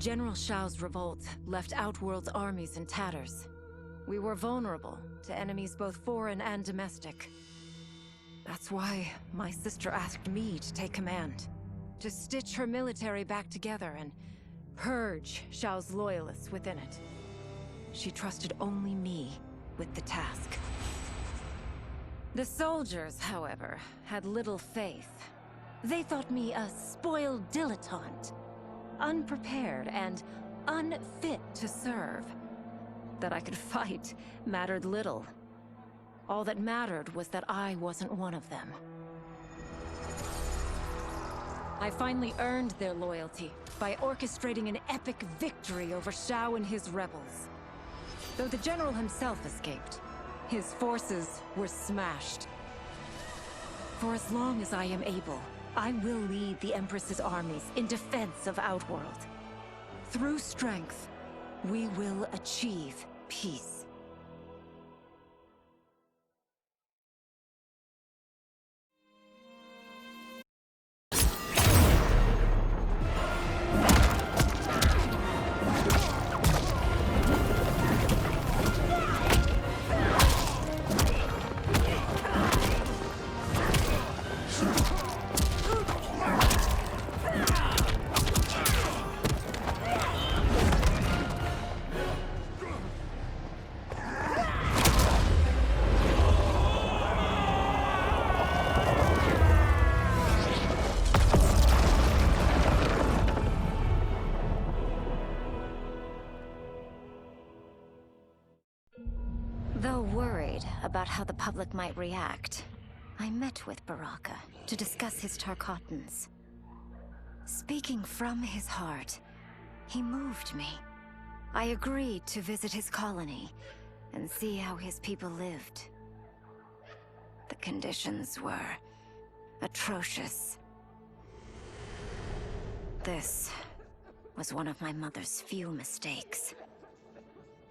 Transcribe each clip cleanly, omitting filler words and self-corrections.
General Shao's revolt left Outworld's armies in tatters. We were vulnerable to enemies both foreign and domestic. That's why my sister asked me to take command, to stitch her military back together and purge Shao's loyalists within it. She trusted only me with the task. The soldiers, however, had little faith. They thought me a spoiled dilettante, unprepared and unfit to serve. That I could fight mattered little. All that mattered was that I wasn't one of them. I finally earned their loyalty by orchestrating an epic victory over Shao and his rebels. Though the general himself escaped, his forces were smashed. For as long as I am able, I will lead the Empress's armies in defense of Outworld. Through strength, we will achieve peace. Though worried about how the public might react, I met with Baraka to discuss his Tarkatans. Speaking from his heart, he moved me. I agreed to visit his colony and see how his people lived. The conditions were atrocious. This was one of my mother's few mistakes.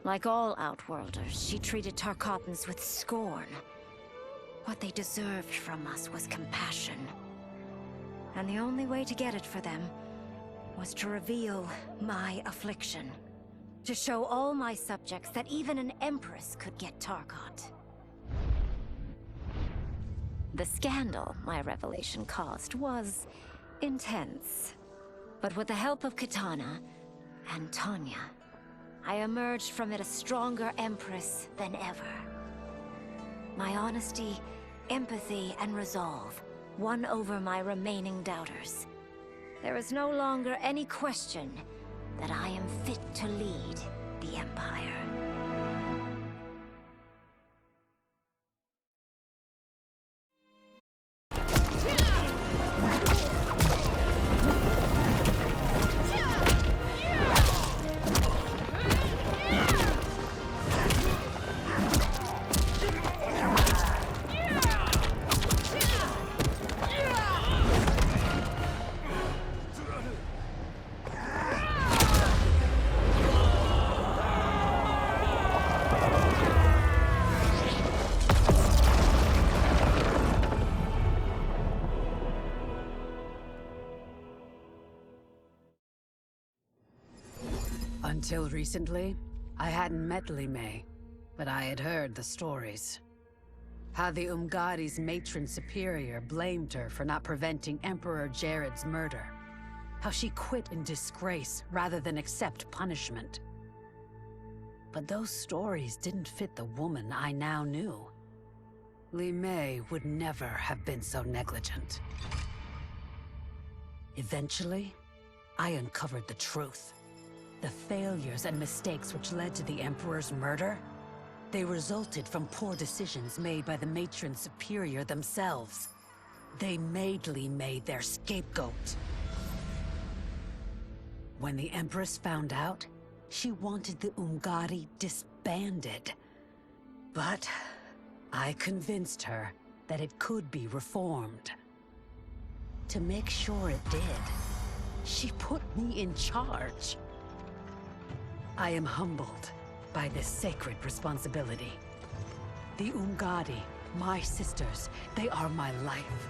Like all Outworlders, she treated Tarkatans with scorn. What they deserved from us was compassion. And the only way to get it for them was to reveal my affliction. To show all my subjects that even an Empress could get Tarkat. The scandal my revelation caused was intense. But with the help of Kitana and Tanya, I emerged from it a stronger Empress than ever. My honesty, empathy, and resolve won over my remaining doubters. There is no longer any question that I am fit to lead the Empire. Until recently, I hadn't met Li Mei, but I had heard the stories. How the Umgadi's matron superior blamed her for not preventing Emperor Jared's murder. How she quit in disgrace rather than accept punishment. But those stories didn't fit the woman I now knew. Li Mei would never have been so negligent. Eventually, I uncovered the truth. The failures and mistakes which led to the Emperor's murder, they resulted from poor decisions made by the matron superior themselves. They made Li Mei their scapegoat. When the Empress found out, she wanted the Umgadi disbanded. But I convinced her that it could be reformed. To make sure it did, she put me in charge. I am humbled by this sacred responsibility. The Umgadi, my sisters, they are my life.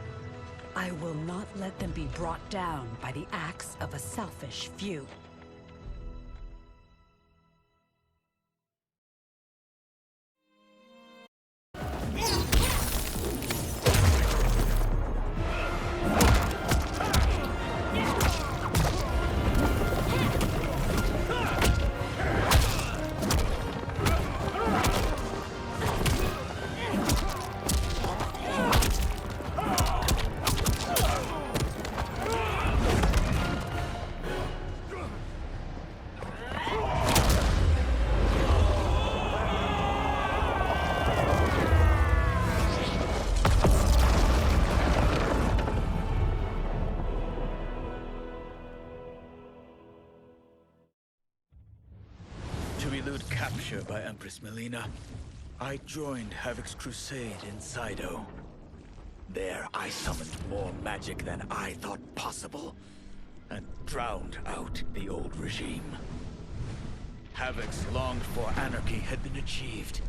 I will not let them be brought down by the acts of a selfish few. capture by Empress Melina, I joined Havoc's crusade in Sido. There, I summoned more magic than I thought possible, and drowned out the old regime. Havoc's longed-for anarchy had been achieved.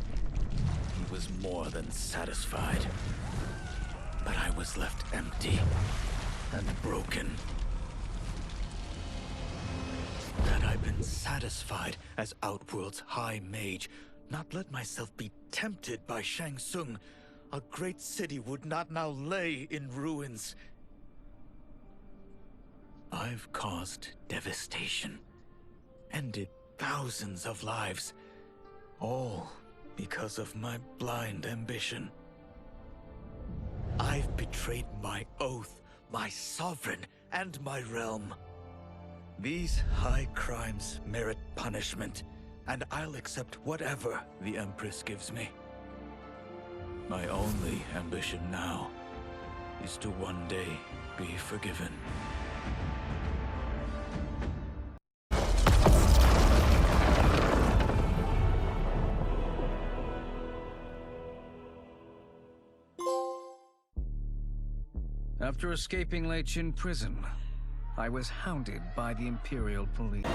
He was more than satisfied. But I was left empty and broken. Had I been satisfied as Outworld's High Mage, not let myself be tempted by Shang Tsung, a great city would not now lay in ruins. I've caused devastation, ended thousands of lives, all because of my blind ambition. I've betrayed my oath, my sovereign, and my realm. These high crimes merit punishment, and I'll accept whatever the Empress gives me. My only ambition now is to one day be forgiven. After escaping Lei Chin prison, I was hounded by the Imperial Police.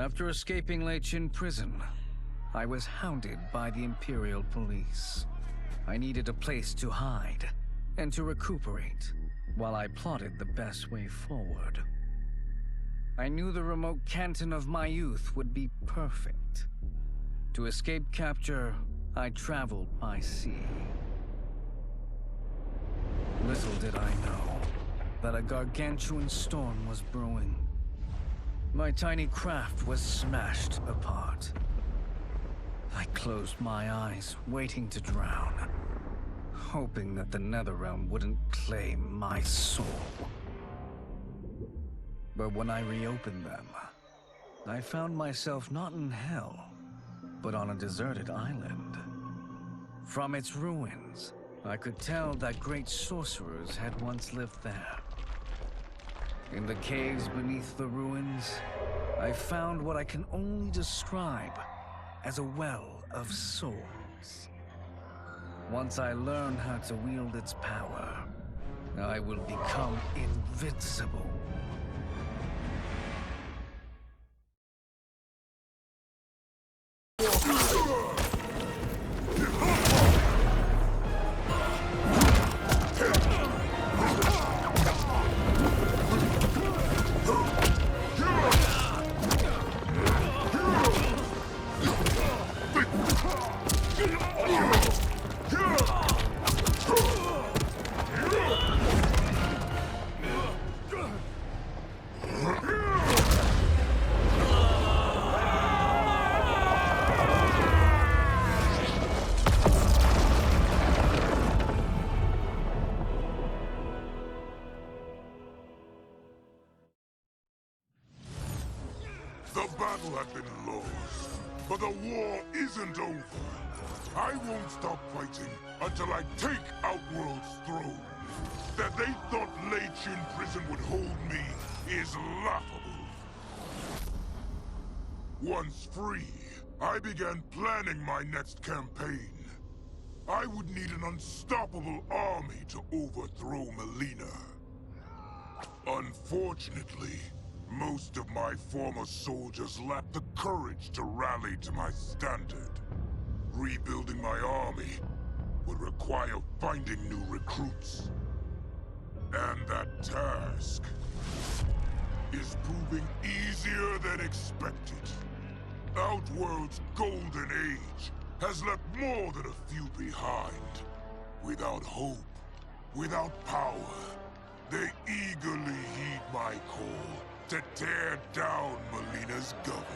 After escaping Lei Chin prison, I was hounded by the Imperial Police. I needed a place to hide and to recuperate while I plotted the best way forward. I knew the remote canton of my youth would be perfect. To escape capture, I traveled by sea. Little did I know that a gargantuan storm was brewing. My tiny craft was smashed apart. I closed my eyes, waiting to drown, hoping that the Netherrealm wouldn't claim my soul. But when I reopened them, I found myself not in hell, but on a deserted island. From its ruins, I could tell that great sorcerers had once lived there. In the caves beneath the ruins, I found what I can only describe as a well of souls. Once I learn how to wield its power, I will become invincible. The battle had been lost, but the war isn't over. I won't stop fighting until I take Outworld's throne. That they thought Lei Chin prison would hold me is laughable. Once free, I began planning my next campaign. I would need an unstoppable army to overthrow Melina. Unfortunately, most of my former soldiers lacked the courage to rally to my standard. Rebuilding my army would require finding new recruits. And that task is proving easier than expected. Outworld's golden age has left more than a few behind. Without hope, without power, They eagerly heed my call to tear down Melina's government.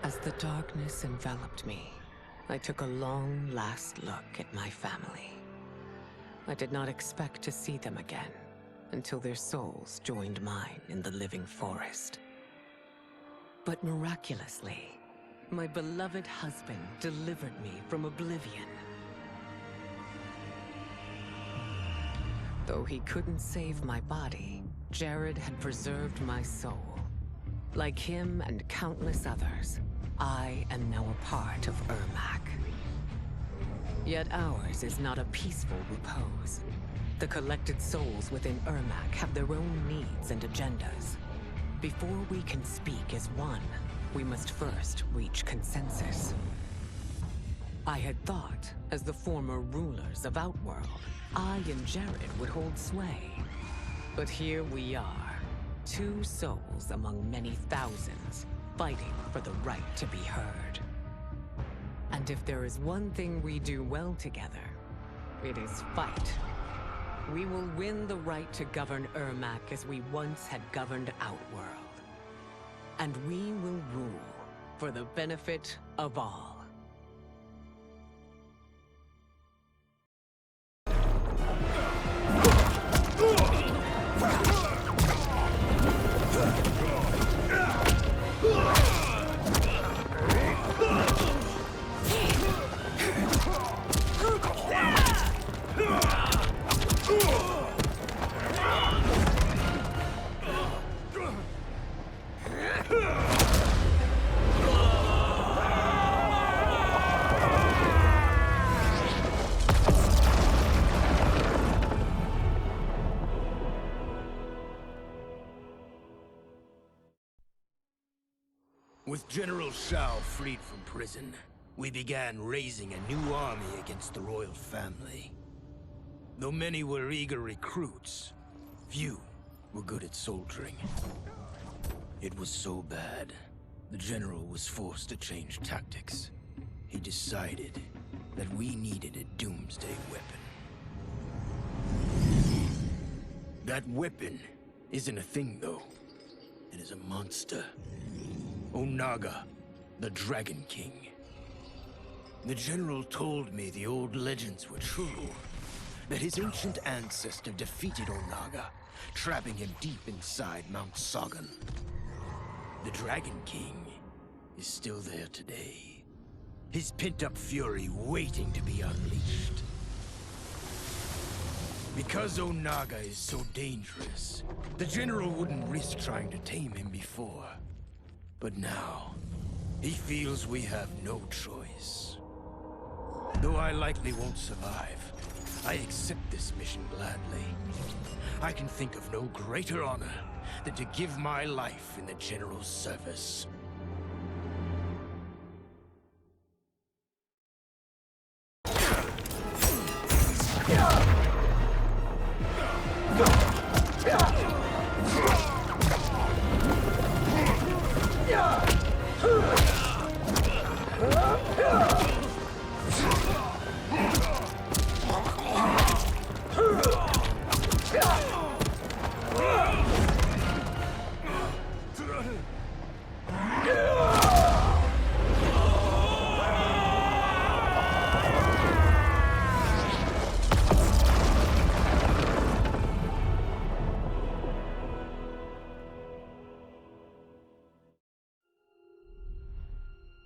As the darkness enveloped me, I took a long last look at my family. I did not expect to see them again until their souls joined mine in the living forest. But miraculously, my beloved husband delivered me from oblivion. Though he couldn't save my body, Jared had preserved my soul. Like him and countless others, I am now a part of Ermac. Yet ours is not a peaceful repose. The collected souls within Ermac have their own needs and agendas. Before we can speak as one, we must first reach consensus. I had thought, as the former rulers of Outworld, I and Jared would hold sway. But here we are, two souls among many thousands, fighting for the right to be heard. And if there is one thing we do well together, it is fight. We will win the right to govern Ermac as we once had governed Outworld. And we will rule for the benefit of all. With General Shao freed from prison, we began raising a new army against the royal family. Though many were eager recruits, few were good at soldiering. It was so bad, the general was forced to change tactics. He decided that we needed a doomsday weapon. That weapon isn't a thing, though. It is a monster. Onaga, the Dragon King. The general told me the old legends were true. That his ancient ancestor defeated Onaga, trapping him deep inside Mount Sagan. The Dragon King is still there today. His pent-up fury waiting to be unleashed. Because Onaga is so dangerous, the general wouldn't risk trying to tame him before. But now, he feels we have no choice. Though I likely won't survive, I accept this mission gladly. I can think of no greater honor than to give my life in the general's service.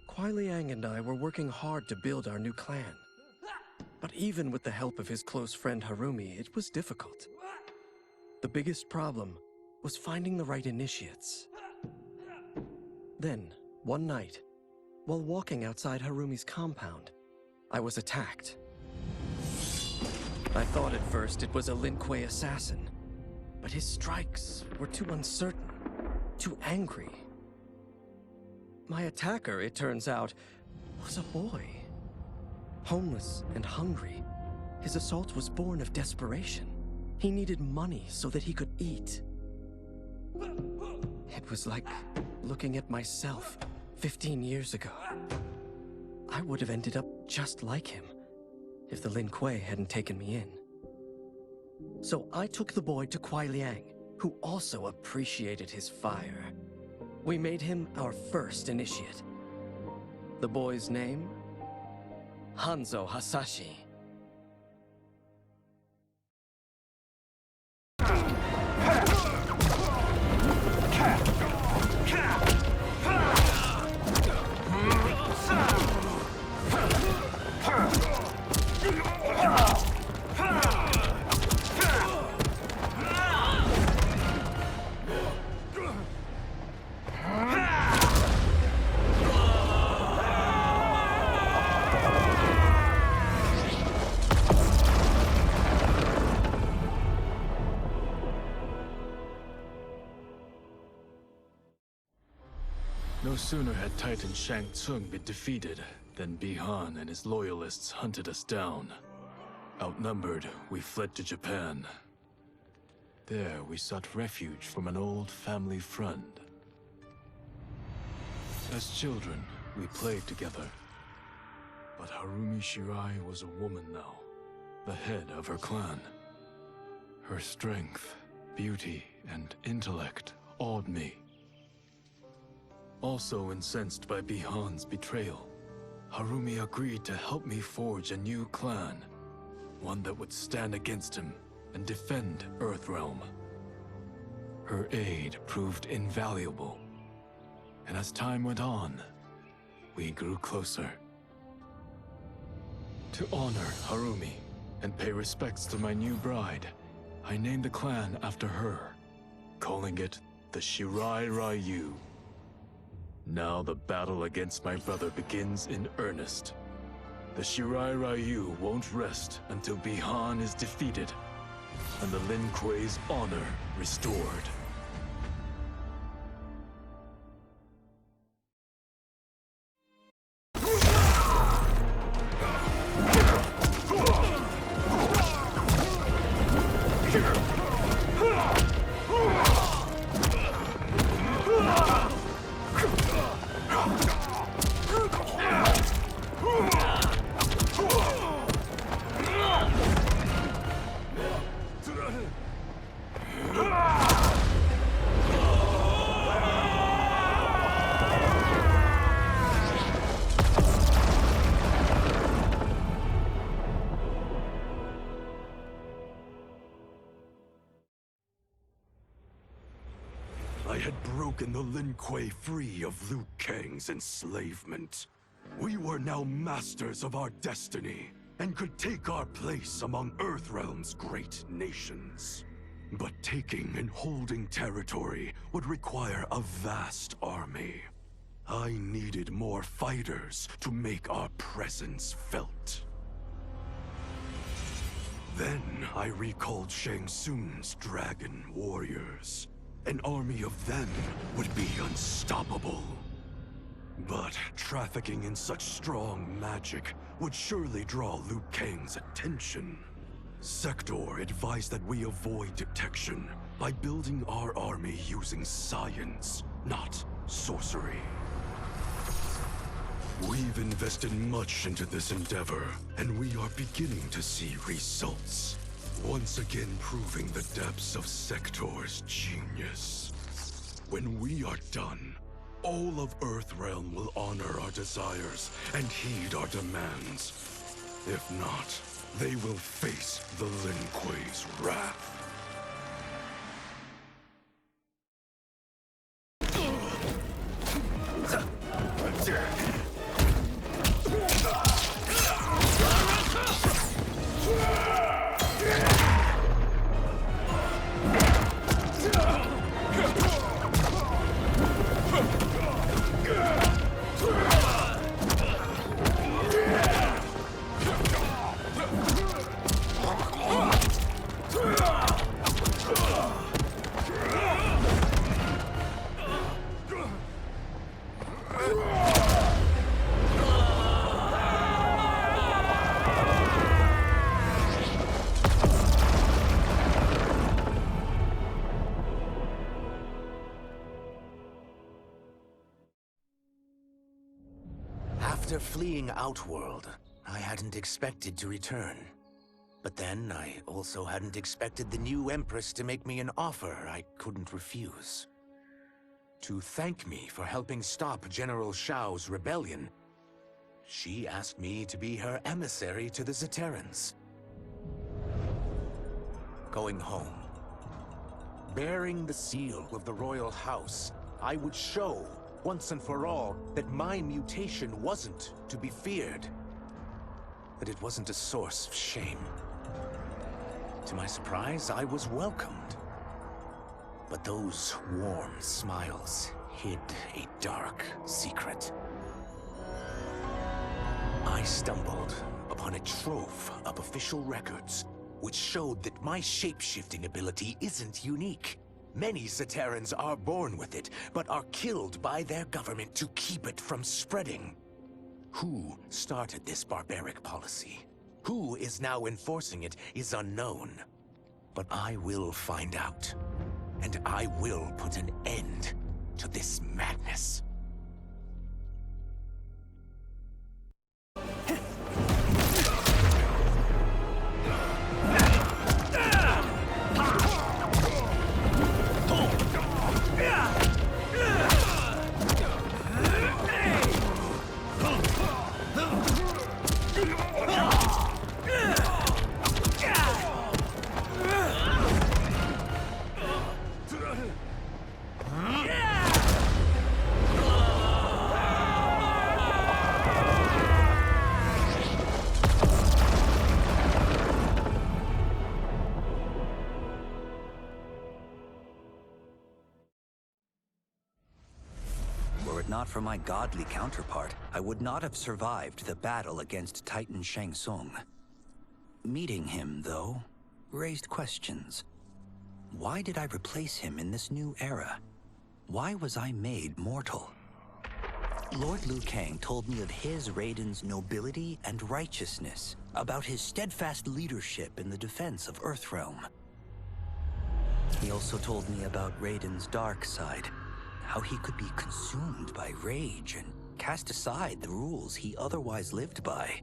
Kuai Liang and I were working hard to build our new clan. But even with the help of his close friend Harumi, it was difficult. The biggest problem was finding the right initiates. Then, one night, while walking outside Harumi's compound, I was attacked. I thought at first it was a Lin Kuei assassin, but his strikes were too uncertain, too angry. My attacker, it turns out, was a boy. Homeless and hungry, his assault was born of desperation. He needed money so that he could eat. It was like looking at myself 15 years ago. I would have ended up just like him if the Lin Kuei hadn't taken me in. So I took the boy to Kuai Liang, who also appreciated his fire. We made him our first initiate. The boy's name? Hanzo Hasashi. No sooner had Titan Shang Tsung been defeated than Bihan and his loyalists hunted us down. Outnumbered, we fled to Japan. There, we sought refuge from an old family friend. As children, we played together. But Harumi Shirai was a woman now, the head of her clan. Her strength, beauty, and intellect awed me. Also incensed by Bihan's betrayal, Harumi agreed to help me forge a new clan, one that would stand against him and defend Earthrealm. Her aid proved invaluable, and as time went on, we grew closer. To honor Harumi and pay respects to my new bride, I named the clan after her, calling it the Shirai Ryu. Now the battle against my brother begins in earnest. The Shirai Ryu won't rest until Bihan is defeated and the Lin Kuei's honor restored. I had broken the Lin Kuei free of Liu Kang's enslavement. We were now masters of our destiny, and could take our place among Earthrealm's great nations. But taking and holding territory would require a vast army. I needed more fighters to make our presence felt. Then I recalled Shang Tsung's dragon warriors. An army of them would be unstoppable. But trafficking in such strong magic would surely draw Liu Kang's attention. Sector advised that we avoid detection by building our army using science, not sorcery. We've invested much into this endeavor, and we are beginning to see results. Once again proving the depths of Sector's genius. When we are done, all of Earthrealm will honor our desires and heed our demands. If not, they will face the Lin Kuei's wrath. After fleeing Outworld, I hadn't expected to return. But then, I also hadn't expected the new Empress to make me an offer I couldn't refuse. To thank me for helping stop General Shao's rebellion, she asked me to be her emissary to the Zaterrans. Going home, bearing the seal of the royal house, I would show, once and for all, that my mutation wasn't to be feared. That it wasn't a source of shame. To my surprise, I was welcomed. But those warm smiles hid a dark secret. I stumbled upon a trove of official records, which showed that my shape-shifting ability isn't unique. Many Zaterrans are born with it, but are killed by their government to keep it from spreading. Who started this barbaric policy? Who is now enforcing it is unknown. But I will find out. And I will put an end to this madness. Not for my godly counterpart, I would not have survived the battle against Titan Shang Tsung. Meeting him, though, raised questions. Why did I replace him in this new era? Why was I made mortal? Lord Liu Kang told me of his Raiden's nobility and righteousness, about his steadfast leadership in the defense of Earthrealm. He also told me about Raiden's dark side, how he could be consumed by rage and cast aside the rules he otherwise lived by.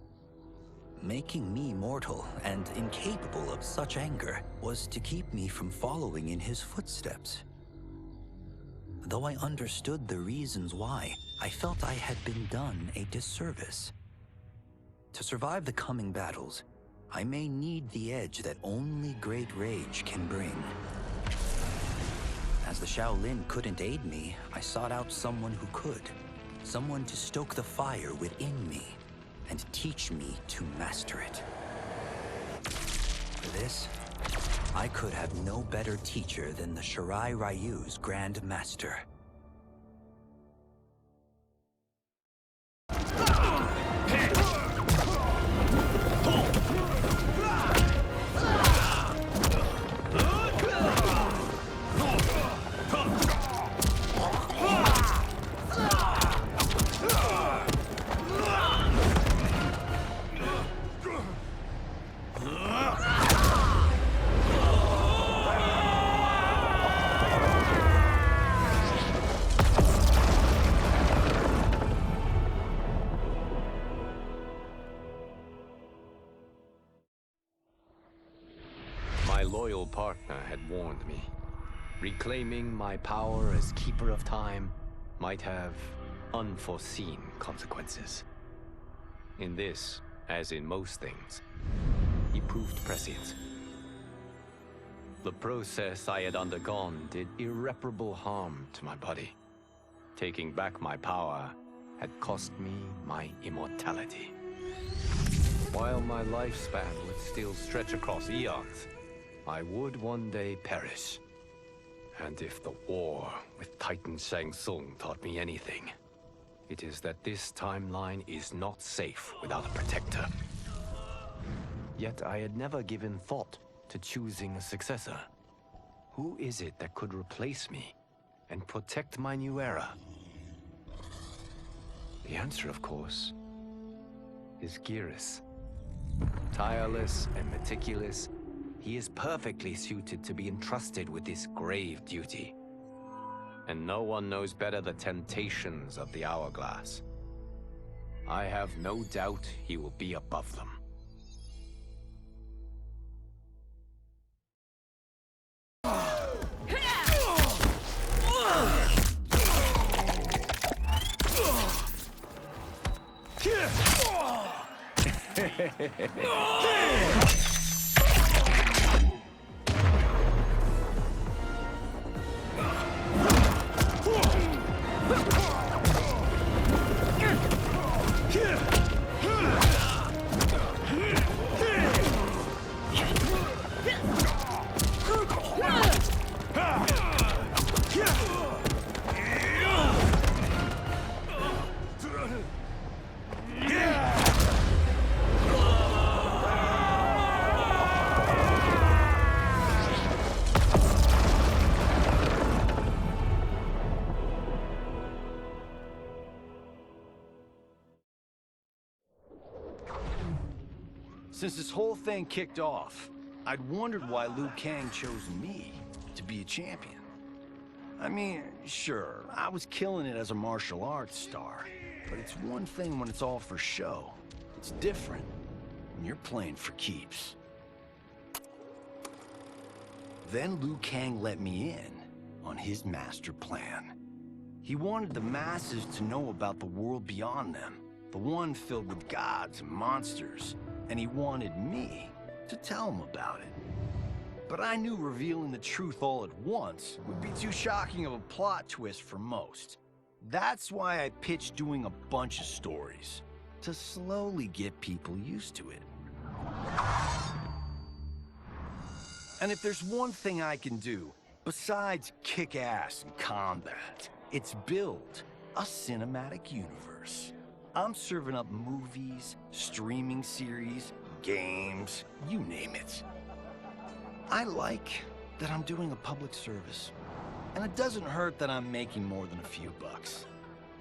Making me mortal and incapable of such anger was to keep me from following in his footsteps. Though I understood the reasons why, I felt I had been done a disservice. To survive the coming battles, I may need the edge that only great rage can bring. As the Shaolin couldn't aid me, I sought out someone who could. Someone to stoke the fire within me and teach me to master it. For this, I could have no better teacher than the Shirai Ryu's Grand Master. My loyal partner had warned me. Reclaiming my power as Keeper of Time might have unforeseen consequences. In this, as in most things, he proved prescient. The process I had undergone did irreparable harm to my body. Taking back my power had cost me my immortality. While my lifespan would still stretch across eons, I would one day perish. And if the war with Titan Shang Tsung taught me anything, it is that this timeline is not safe without a protector. Yet I had never given thought to choosing a successor. Who is it that could replace me and protect my new era? The answer, of course, is Geras. Tireless and meticulous, he is perfectly suited to be entrusted with this grave duty. And no one knows better the temptations of the hourglass. I have no doubt he will be above them. Since this whole thing kicked off, I'd wondered why Liu Kang chose me to be a champion. I mean, sure, I was killing it as a martial arts star, but it's one thing when it's all for show. It's different when you're playing for keeps. Then Liu Kang let me in on his master plan. He wanted the masses to know about the world beyond them, the one filled with gods and monsters. And he wanted me to tell him about it. But I knew revealing the truth all at once would be too shocking of a plot twist for most. That's why I pitched doing a bunch of stories, to slowly get people used to it. And if there's one thing I can do, besides kick ass in combat, it's build a cinematic universe. I'm serving up movies, streaming series, games, you name it. I like that I'm doing a public service. And it doesn't hurt that I'm making more than a few bucks.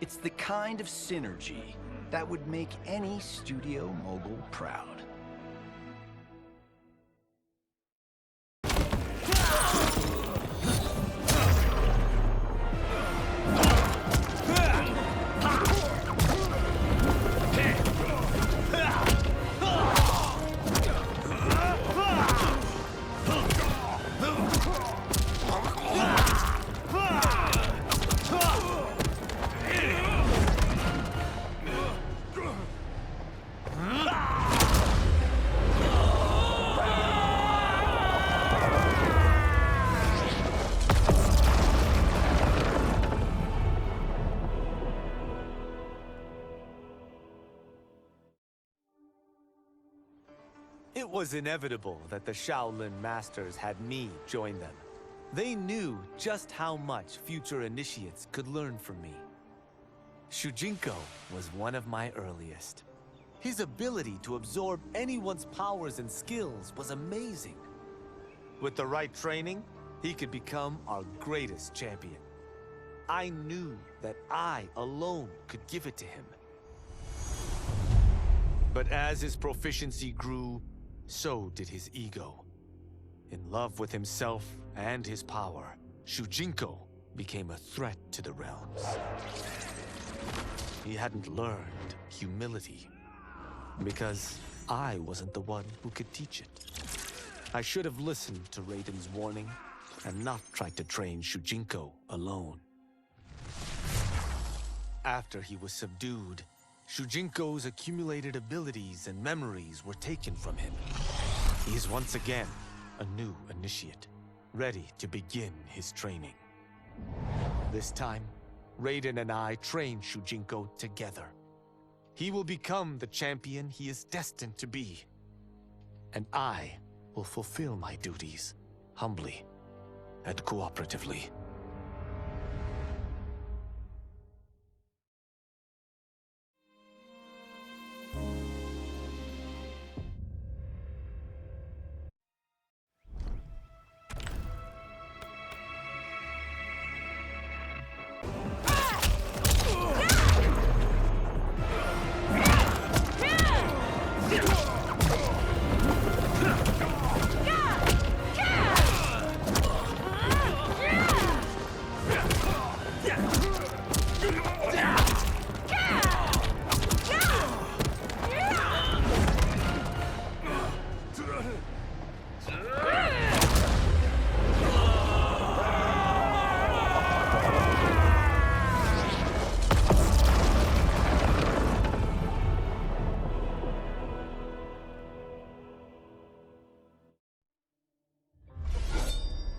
It's the kind of synergy that would make any studio mogul proud. It was inevitable that the Shaolin Masters had me join them. They knew just how much future initiates could learn from me. Shujinko was one of my earliest. His ability to absorb anyone's powers and skills was amazing. With the right training, he could become our greatest champion. I knew that I alone could give it to him. But as his proficiency grew, so did his ego. In love with himself and his power, Shujinko became a threat to the realms. He hadn't learned humility, because I wasn't the one who could teach it. I should have listened to Raiden's warning and not tried to train Shujinko alone. After he was subdued, Shujinko's accumulated abilities and memories were taken from him. He is once again a new initiate, ready to begin his training. This time, Raiden and I train Shujinko together. He will become the champion he is destined to be. And I will fulfill my duties, humbly and cooperatively.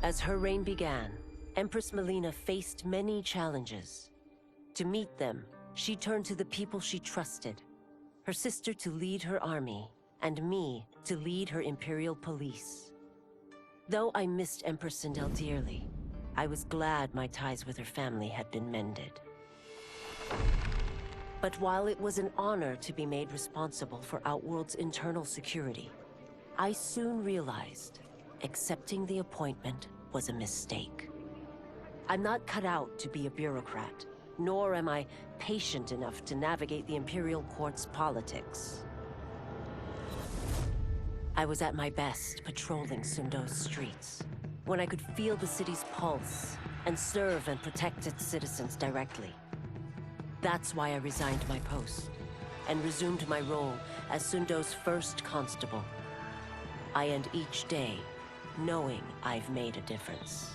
As her reign began, Empress Melina faced many challenges. To meet them, she turned to the people she trusted. Her sister to lead her army, and me to lead her Imperial police. Though I missed Empress Sindel dearly, I was glad my ties with her family had been mended. But while it was an honor to be made responsible for Outworld's internal security, I soon realized accepting the appointment was a mistake. I'm not cut out to be a bureaucrat, nor am I patient enough to navigate the Imperial Court's politics. I was at my best patrolling Sundo's streets, when I could feel the city's pulse and serve and protect its citizens directly. That's why I resigned my post and resumed my role as Sundo's first constable. I end each day knowing I've made a difference.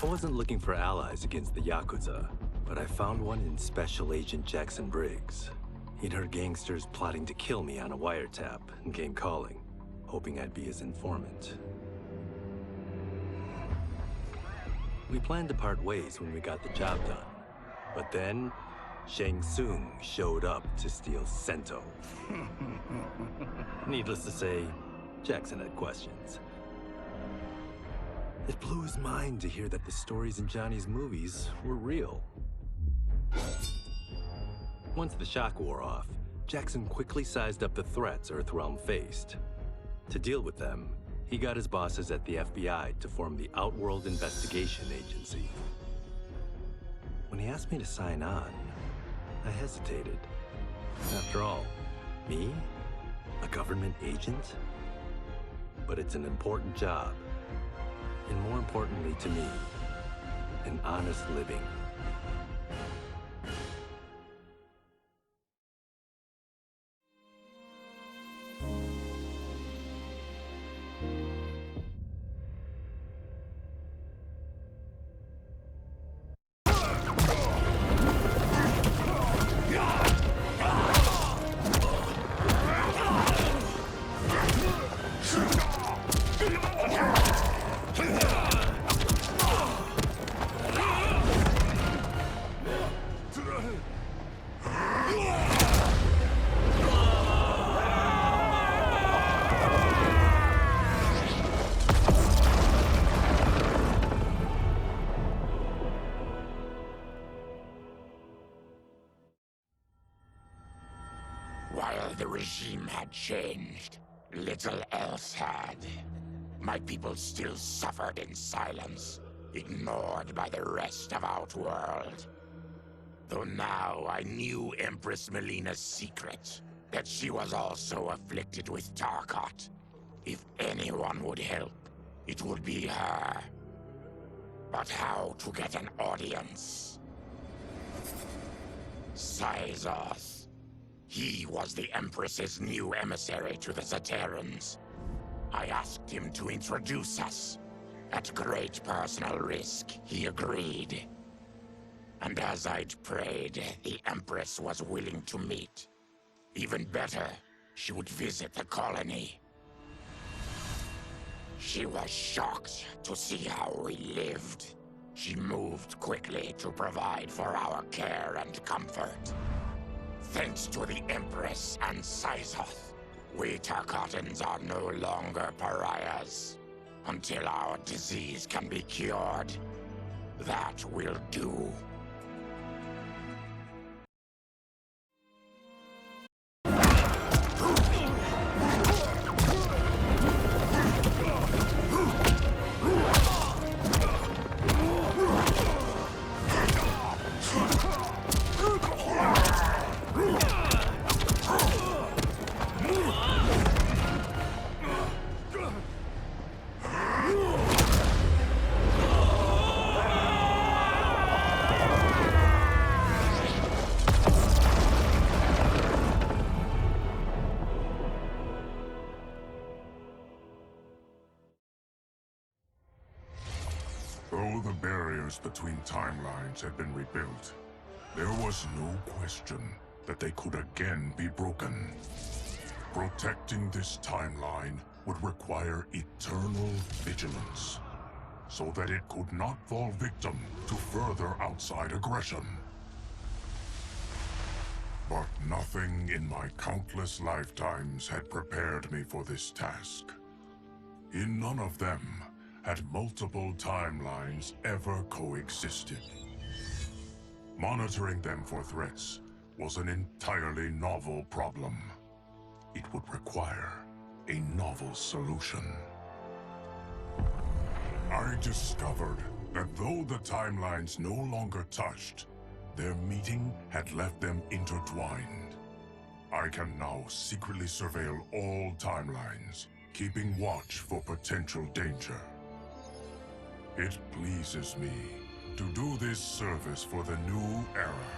I wasn't looking for allies against the Yakuza, but I found one in Special Agent Jackson Briggs. He'd heard gangsters plotting to kill me on a wiretap and came calling, hoping I'd be his informant. We planned to part ways when we got the job done, but then Shang Tsung showed up to steal Sento. Needless to say, Jackson had questions. It blew his mind to hear that the stories in Johnny's movies were real. Once the shock wore off, Jackson quickly sized up the threats Earthrealm faced. To deal with them, he got his bosses at the FBI to form the Outworld Investigation Agency. When he asked me to sign on, I hesitated. After all, me? A government agent? But it's an important job. And more importantly to me, an honest living. While the regime had changed, little else had. My people still suffered in silence, ignored by the rest of Outworld. Though now I knew Empress Melina's secret, that she was also afflicted with Tarkat. If anyone would help, it would be her. But how to get an audience? Syzoth. He was the Empress's new emissary to the Zaterrans. I asked him to introduce us. At great personal risk, he agreed. And as I'd prayed, the Empress was willing to meet. Even better, she would visit the colony. She was shocked to see how we lived. She moved quickly to provide for our care and comfort. Thanks to the Empress and Syzoth, we Tarkatans are no longer pariahs. Until our disease can be cured, that will do. barriers between timelines had been rebuilt, there was no question that they could again be broken. Protecting this timeline would require eternal vigilance, so that it could not fall victim to further outside aggression. But nothing in my countless lifetimes had prepared me for this task. In none of them had multiple timelines ever coexisted. Monitoring them for threats was an entirely novel problem. It would require a novel solution. I discovered that though the timelines no longer touched, their meeting had left them intertwined. I can now secretly surveil all timelines, keeping watch for potential danger. It pleases me to do this service for the new era.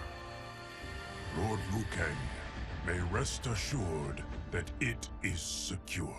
Lord Liu Kang may rest assured that it is secure.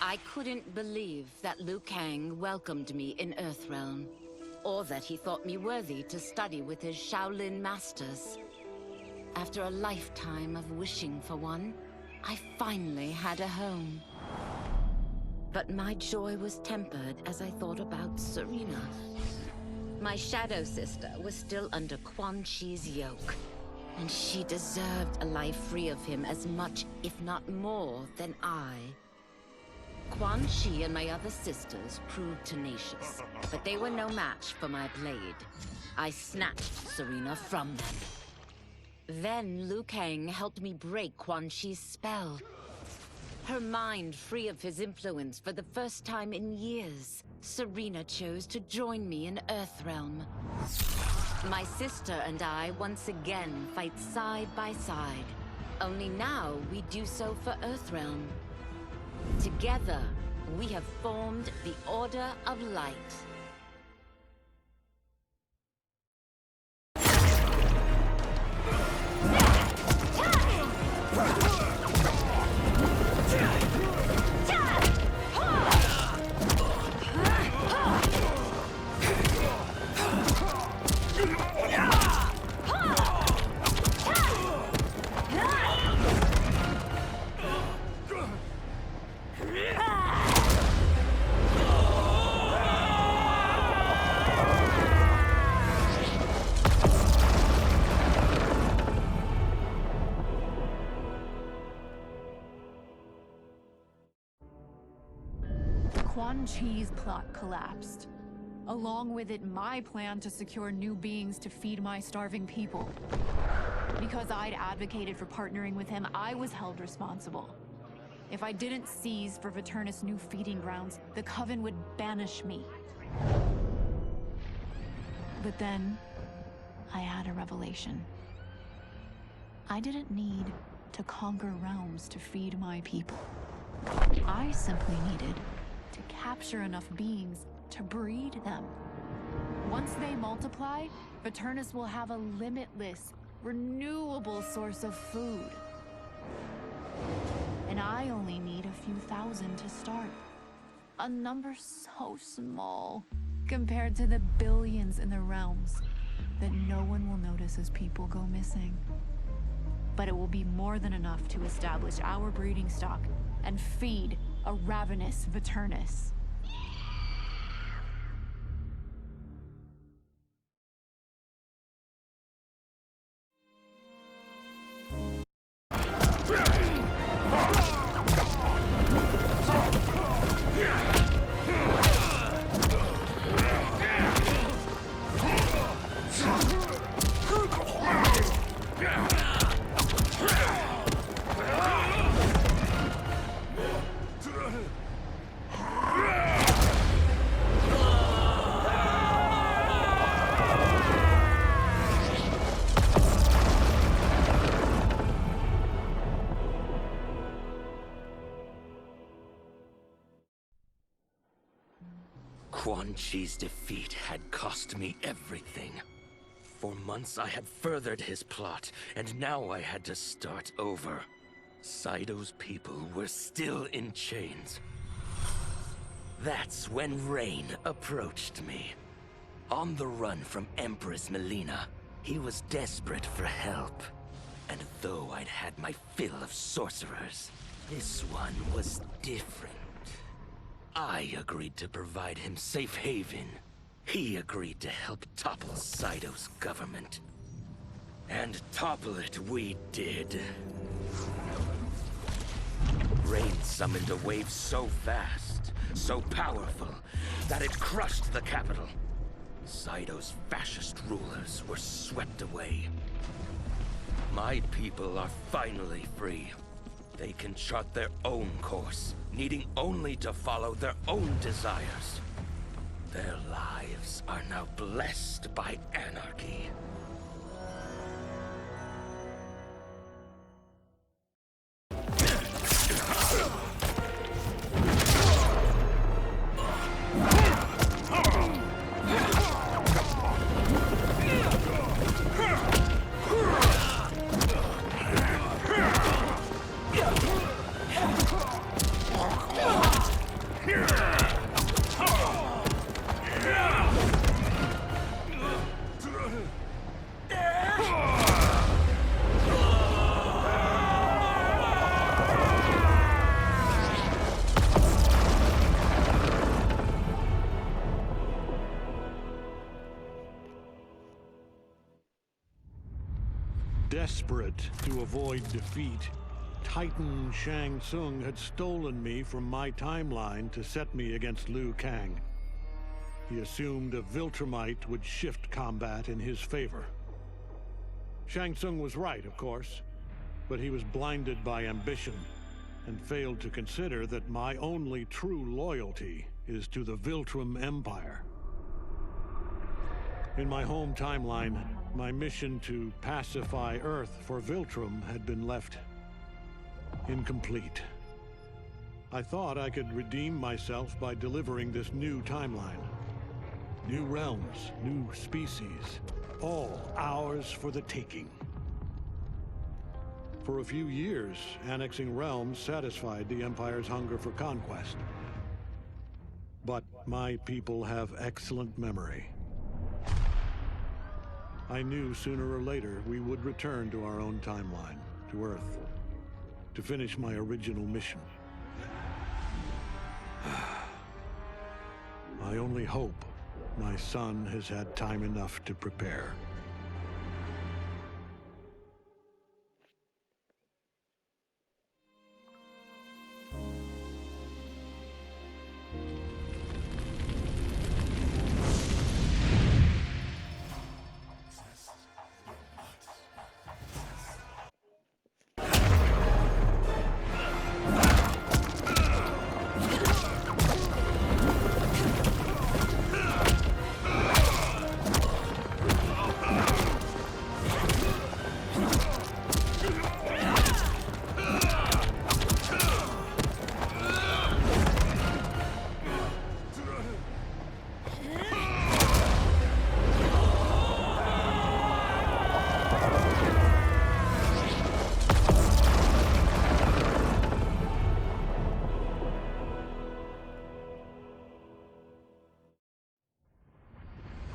I couldn't believe that Liu Kang welcomed me in Earthrealm, or that he thought me worthy to study with his Shaolin masters. After a lifetime of wishing for one, I finally had a home. But my joy was tempered as I thought about Serena. My shadow sister was still under Quan Chi's yoke, and she deserved a life free of him as much, if not more, than I. Quan Chi and my other sisters proved tenacious, but they were no match for my blade. I snatched Serena from them. Then Liu Kang helped me break Quan Chi's spell. Her mind free of his influence for the first time in years, Serena chose to join me in Earthrealm. My sister and I once again fight side by side. Only now we do so for Earthrealm. Together, we have formed the Order of Light. Quan Chi's plot collapsed. Along with it, my plan to secure new beings to feed my starving people. Because I'd advocated for partnering with him, I was held responsible. If I didn't seize for Viternus' new feeding grounds, the Coven would banish me. But then, I had a revelation. I didn't need to conquer realms to feed my people. I simply needed to capture enough beings to breed them. Once they multiply, Viternus will have a limitless, renewable source of food. And I only need a few thousand to start. A number so small compared to the billions in the realms that no one will notice as people go missing. But it will be more than enough to establish our breeding stock and feed a ravenous Viternus. Quan Chi's defeat had cost me everything. For months I had furthered his plot, and now I had to start over. Saido's people were still in chains. That's when Rain approached me. On the run from Empress Melina, he was desperate for help. And though I'd had my fill of sorcerers, this one was different. I agreed to provide him safe haven. He agreed to help topple Saido's government. And topple it we did. Rain summoned a wave so fast, so powerful, that it crushed the capital. Saido's fascist rulers were swept away. My people are finally free. They can chart their own course, needing only to follow their own desires. Their lives are now blessed by anarchy. Desperate to avoid defeat, Titan Shang Tsung had stolen me from my timeline to set me against Liu Kang. He assumed a Viltrumite would shift combat in his favor. Shang Tsung was right, of course, but he was blinded by ambition and failed to consider that my only true loyalty is to the Viltrum Empire. In my home timeline, my mission to pacify Earth for Viltrum had been left incomplete. I thought I could redeem myself by delivering this new timeline. New realms, new species, all ours for the taking. For a few years, annexing realms satisfied the Empire's hunger for conquest. But my people have excellent memory. I knew sooner or later we would return to our own timeline, to Earth, to finish my original mission. I only hope my son has had time enough to prepare.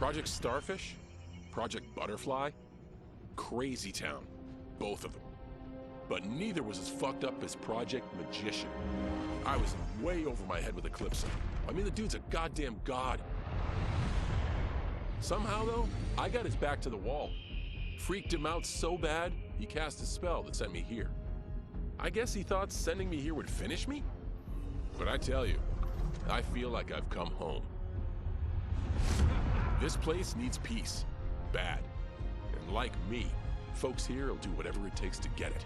Project Starfish? Project Butterfly? Crazy Town. Both of them. But neither was as fucked up as Project Magician. I was way over my head with Eclipse. I mean, the dude's a goddamn god. Somehow, though, I got his back to the wall. Freaked him out so bad, he cast a spell that sent me here. I guess he thought sending me here would finish me? But I tell you, I feel like I've come home. This place needs peace. Bad. And like me, folks here will do whatever it takes to get it.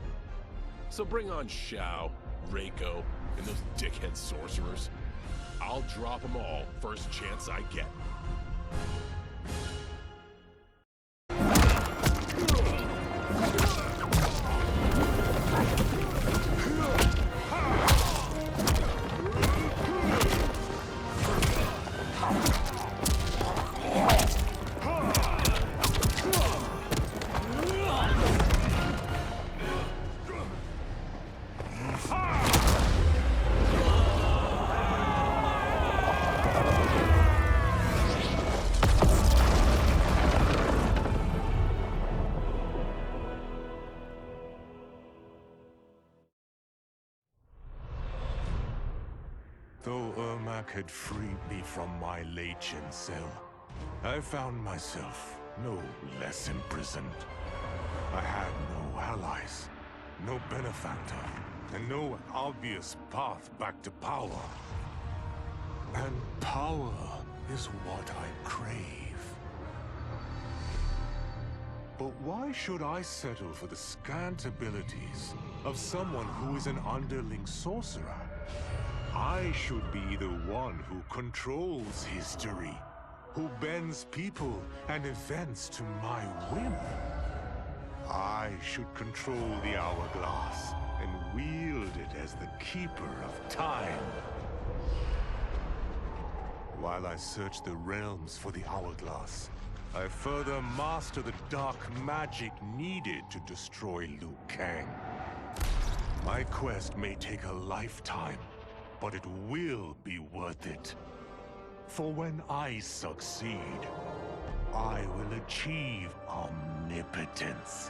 So bring on Shao, Reiko, and those dickhead sorcerers. I'll drop them all first chance I get. Though Ermac had freed me from my Legion cell, I found myself no less imprisoned. I had no allies, no benefactor, and no obvious path back to power. And power is what I crave. But why should I settle for the scant abilities of someone who is an underling sorcerer? I should be the one who controls history, who bends people and events to my whim. I should control the hourglass and wield it as the keeper of time. While I search the realms for the hourglass, I further master the dark magic needed to destroy Liu Kang. My quest may take a lifetime, but it will be worth it. For when I succeed, I will achieve omnipotence.